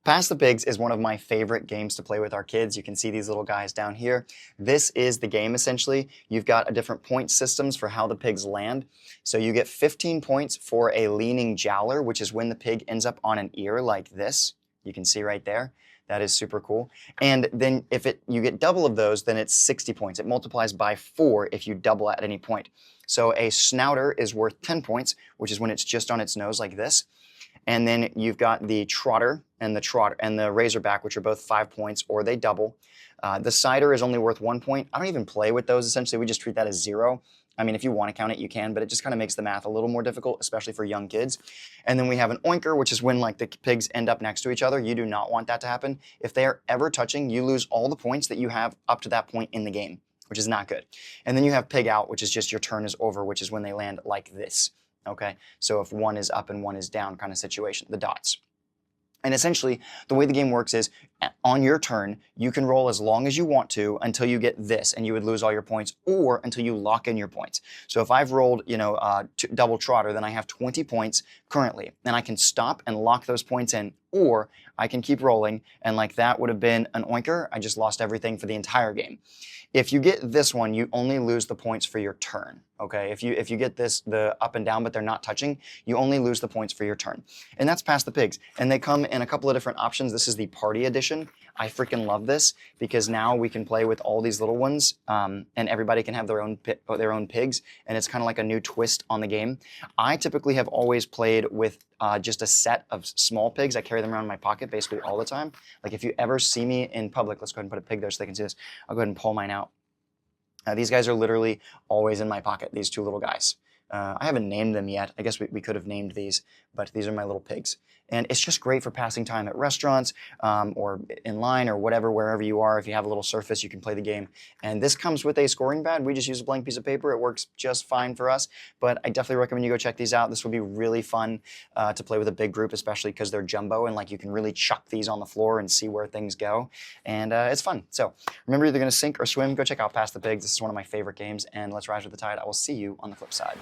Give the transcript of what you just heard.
Pass the Pigs is one of my favorite games to play with our kids. You can see these little guys down here. This is the game essentially. You've got a different point systems for how the pigs land. So you get 15 points for a leaning jowler, which is when the pig ends up on an ear like this. You can see right there. That is super cool. And then if you get double of those, then it's 60 points. It multiplies by 4 if you double at any point. So a snouter is worth 10 points, which is when it's just on its nose like this. And then you've got the trotter and the razorback, which are both 5 points, or they double. The cider is only worth 1 point. I don't even play with those. Essentially, we just treat that as 0. I mean, if you want to count it, you can, but it just kind of makes the math a little more difficult, especially for young kids. And then we have an oinker, which is when like the pigs end up next to each other. You do not want that to happen. If they are ever touching, you lose all the points that you have up to that point in the game, which is not good. And then you have pig out, which is just your turn is over, which is when they land like this. Okay, so if one is up and one is down kind of situation, the dots. And essentially, the way the game works is, on your turn, you can roll as long as you want to until you get this, and you would lose all your points, or until you lock in your points. So if I've rolled, double trotter, then I have 20 points currently, and I can stop and lock those points in, or I can keep rolling, and like that would have been an oinker. I just lost everything for the entire game. If you get this one, you only lose the points for your turn, okay? If you get this, the up and down, but they're not touching, you only lose the points for your turn. And that's Pass the Pigs. And they come in a couple of different options. This is the party edition. I freaking love this because now we can play with all these little ones, and everybody can have their own pigs, and it's kind of like a new twist on the game. I typically have always played with just a set of small pigs. I carry them around in my pocket basically all the time. Like if you ever see me in public, let's go ahead and put a pig there so they can see this. I'll go ahead and pull mine out. These guys are literally always in my pocket, these two little guys. I haven't named them yet. I guess we could have named these, but these are my little pigs. And it's just great for passing time at restaurants or in line or whatever, wherever you are. If you have a little surface, you can play the game. And this comes with a scoring pad. We just use a blank piece of paper. It works just fine for us, but I definitely recommend you go check these out. This would be really fun to play with a big group, especially because they're jumbo and like you can really chuck these on the floor and see where things go. And it's fun. So remember, you're either going to sink or swim. Go check out Pass the Pigs. This is one of my favorite games, and let's rise with the tide. I will see you on the flip side.